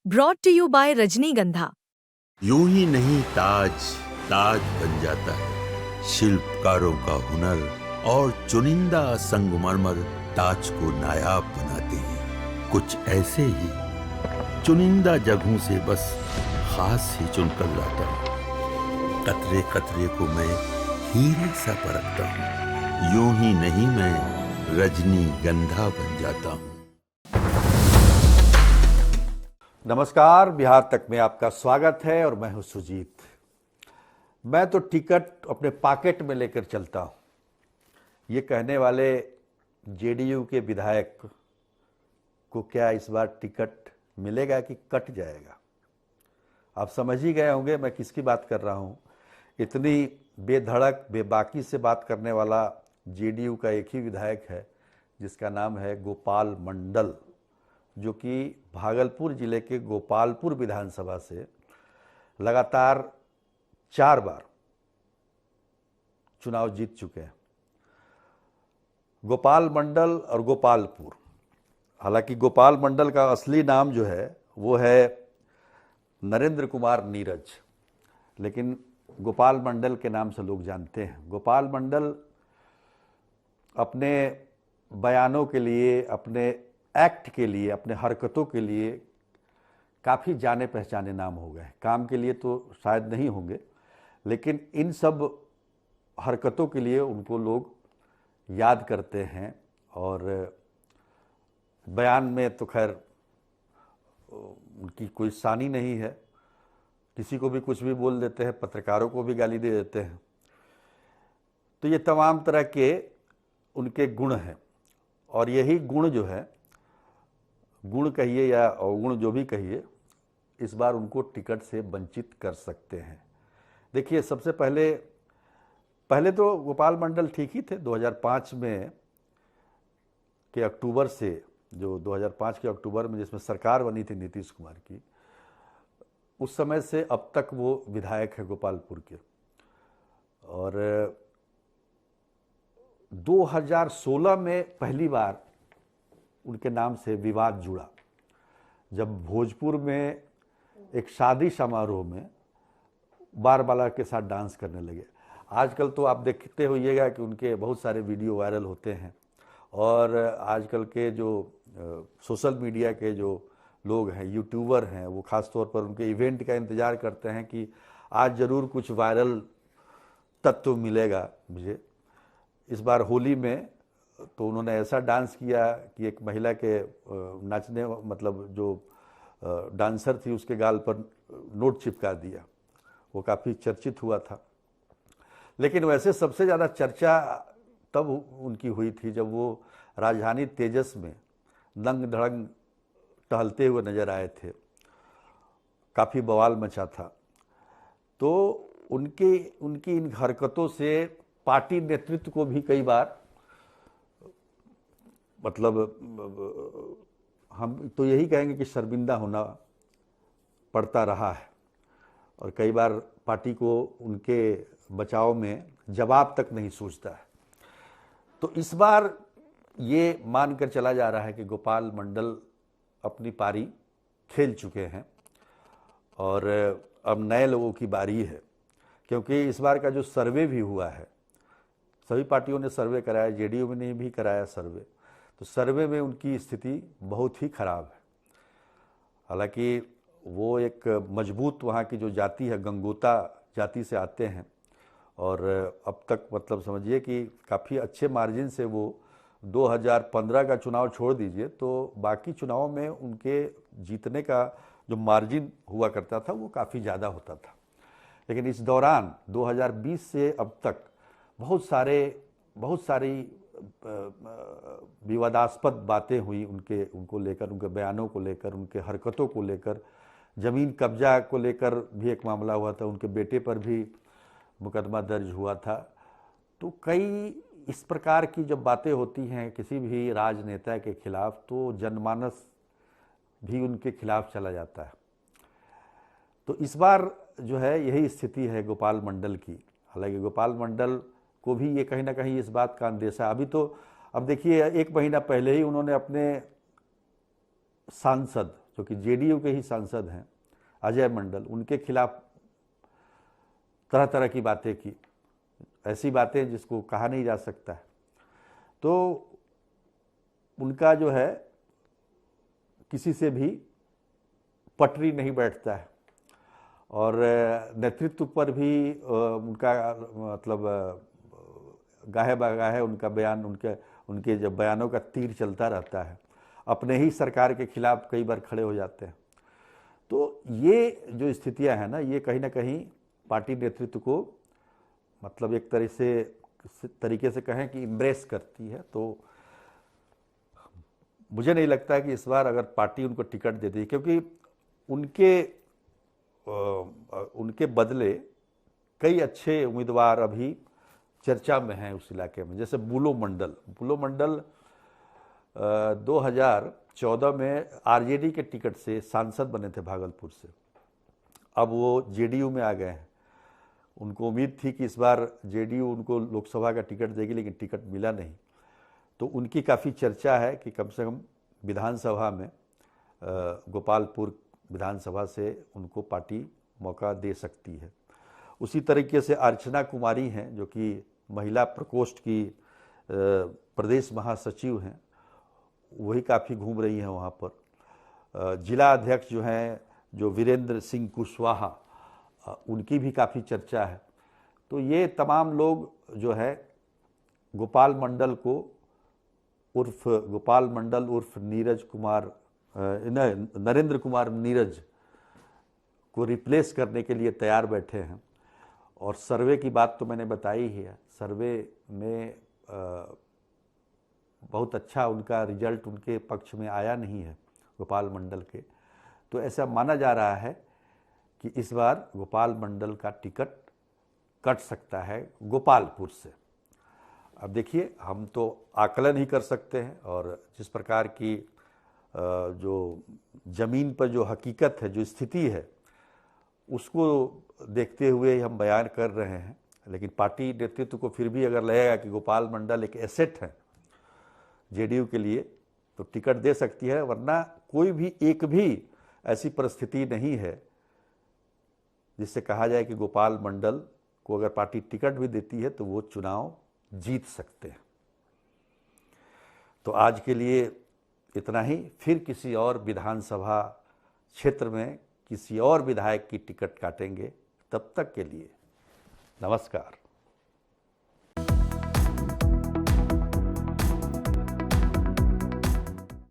Brought to you bye रजनीगंधा। यूं ही नहीं ताज ताज बन जाता है। शिल्पकारों का हुनर और चुनिंदा संगमरमर ताज को नायाब बनाते हैं। कुछ ऐसे ही चुनिंदा जगहों से बस खास ही चुनकर लाता हूँ। कतरे कतरे को मैं हीरे सा परखता हूँ। यूं ही नहीं मैं रजनीगंधा बन जाता हूँ। नमस्कार, बिहार तक में आपका स्वागत है और मैं हूं सुजीत। मैं तो टिकट अपने पॉकेट में लेकर चलता हूं। ये कहने वाले जेडीयू के विधायक को क्या इस बार टिकट मिलेगा कि कट जाएगा? आप समझ ही गए होंगे मैं किसकी बात कर रहा हूं। इतनी बेधड़क बेबाकी से बात करने वाला जेडीयू का एक ही विधायक है जिसका नाम है गोपाल मंडल, जो कि भागलपुर जिले के गोपालपुर विधानसभा से लगातार 4 बार चुनाव जीत चुके हैं। गोपाल मंडल और गोपालपुर, हालांकि गोपाल मंडल का असली नाम जो है वो है नरेंद्र कुमार नीरज, लेकिन गोपाल मंडल के नाम से लोग जानते हैं। गोपाल मंडल अपने बयानों के लिए, अपने एक्ट के लिए, अपने हरकतों के लिए काफ़ी जाने पहचाने नाम हो गए। काम के लिए तो शायद नहीं होंगे, लेकिन इन सब हरकतों के लिए उनको लोग याद करते हैं। और बयान में तो खैर उनकी कोई सानी नहीं है, किसी को भी कुछ भी बोल देते हैं, पत्रकारों को भी गाली दे देते हैं। तो ये तमाम तरह के उनके गुण हैं, और यही गुण जो है, गुण कहिए या अवगुण जो भी कहिए, इस बार उनको टिकट से वंचित कर सकते हैं। देखिए, सबसे पहले तो गोपाल मंडल ठीक ही थे। 2005 में के अक्टूबर से, जो 2005 के अक्टूबर में जिसमें सरकार बनी थी नीतीश कुमार की, उस समय से अब तक वो विधायक है गोपालपुर के। और 2016 में पहली बार उनके नाम से विवाद जुड़ा, जब भोजपुर में एक शादी समारोह में बारबाला के साथ डांस करने लगे। आजकल तो आप देखते होइएगा कि उनके बहुत सारे वीडियो वायरल होते हैं, और आजकल के जो सोशल मीडिया के जो लोग हैं, यूट्यूबर हैं, वो ख़ास तौर पर उनके इवेंट का इंतज़ार करते हैं कि आज ज़रूर कुछ वायरल तत्व मिलेगा मुझे। इस बार होली में तो उन्होंने ऐसा डांस किया कि एक महिला के नाचने, मतलब जो डांसर थी, उसके गाल पर नोट चिपका दिया। वो काफ़ी चर्चित हुआ था। लेकिन वैसे सबसे ज़्यादा चर्चा तब उनकी हुई थी जब वो राजधानी तेजस में दंग धड़ंग टहलते हुए नजर आए थे। काफ़ी बवाल मचा था। तो उनकी इन हरकतों से पार्टी नेतृत्व को भी कई बार, मतलब हम तो यही कहेंगे कि शर्मिंदा होना पड़ता रहा है, और कई बार पार्टी को उनके बचाव में जवाब तक नहीं सूझता है। तो इस बार ये मानकर चला जा रहा है कि गोपाल मंडल अपनी पारी खेल चुके हैं और अब नए लोगों की बारी है। क्योंकि इस बार का जो सर्वे भी हुआ है, सभी पार्टियों ने सर्वे कराया, जेडीयू ने भी कराया सर्वे, तो सर्वे में उनकी स्थिति बहुत ही खराब है। हालांकि वो एक मजबूत वहाँ की जो जाति है, गंगोता जाति से आते हैं, और अब तक मतलब समझिए कि काफ़ी अच्छे मार्जिन से वो 2015 का चुनाव छोड़ दीजिए तो बाकी चुनावों में उनके जीतने का जो मार्जिन हुआ करता था वो काफ़ी ज़्यादा होता था। लेकिन इस दौरान 2020 से अब तक बहुत सारी विवादास्पद बातें हुई उनको लेकर, उनके बयानों को लेकर, उनके हरकतों को लेकर। ज़मीन कब्जा को लेकर भी एक मामला हुआ था, उनके बेटे पर भी मुकदमा दर्ज हुआ था। तो कई इस प्रकार की जब बातें होती हैं किसी भी राजनेता के खिलाफ, तो जनमानस भी उनके खिलाफ चला जाता है। तो इस बार जो है यही स्थिति है गोपाल मंडल की। हालांकि गोपाल मंडल को भी ये कहीं ना कहीं इस बात का अंदेशा, अभी तो अब देखिए 1 महीना पहले ही उन्होंने अपने सांसद जो कि जेडीयू के ही सांसद हैं, अजय मंडल, उनके खिलाफ तरह तरह की बातें की, ऐसी बातें जिसको कहा नहीं जा सकता है। तो उनका जो है किसी से भी पटरी नहीं बैठता है और नेतृत्व पर भी उनका मतलब गाहे बगाहे उनका बयान, उनके जब बयानों का तीर चलता रहता है, अपने ही सरकार के खिलाफ कई बार खड़े हो जाते हैं। तो ये जो स्थितियां हैं ना, ये कहीं ना कहीं पार्टी नेतृत्व को मतलब एक तरीके से कहें कि इम्ब्रेस करती है। तो मुझे नहीं लगता है कि इस बार अगर पार्टी उनको टिकट दे दी, क्योंकि उनके बदले कई अच्छे उम्मीदवार अभी चर्चा में हैं उस इलाके में, जैसे बुलो मंडल 2014 में आरजेडी के टिकट से सांसद बने थे भागलपुर से, अब वो जेडीयू में आ गए हैं। उनको उम्मीद थी कि इस बार जेडीयू उनको लोकसभा का टिकट देगी, लेकिन टिकट मिला नहीं। तो उनकी काफ़ी चर्चा है कि कम से कम विधानसभा में गोपालपुर विधानसभा से उनको पार्टी मौका दे सकती है। उसी तरीके से अर्चना कुमारी हैं, जो कि महिला प्रकोष्ठ की प्रदेश महासचिव हैं, वही काफ़ी घूम रही हैं वहाँ पर। जिला अध्यक्ष जो हैं, जो वीरेंद्र सिंह कुशवाहा, उनकी भी काफ़ी चर्चा है। तो ये तमाम लोग जो है गोपाल मंडल उर्फ नीरज कुमार, नरेंद्र कुमार नीरज को रिप्लेस करने के लिए तैयार बैठे हैं। और सर्वे की बात तो मैंने बताई ही है, सर्वे में बहुत अच्छा उनका रिजल्ट उनके पक्ष में आया नहीं है गोपाल मंडल के। तो ऐसा माना जा रहा है कि इस बार गोपाल मंडल का टिकट कट सकता है गोपालपुर से। अब देखिए, हम तो आकलन ही कर सकते हैं, और जिस प्रकार की जो ज़मीन पर जो हकीकत है, जो स्थिति है, उसको देखते हुए हम बयान कर रहे हैं। लेकिन पार्टी नेतृत्व को फिर भी अगर लगेगा कि गोपाल मंडल एक एसेट है जेडीयू के लिए, तो टिकट दे सकती है, वरना कोई भी एक भी ऐसी परिस्थिति नहीं है जिससे कहा जाए कि गोपाल मंडल को अगर पार्टी टिकट भी देती है तो वो चुनाव जीत सकते हैं। तो आज के लिए इतना ही। फिर किसी और विधानसभा क्षेत्र में किसी और विधायक की टिकट काटेंगे। तब तक के लिए नमस्कार।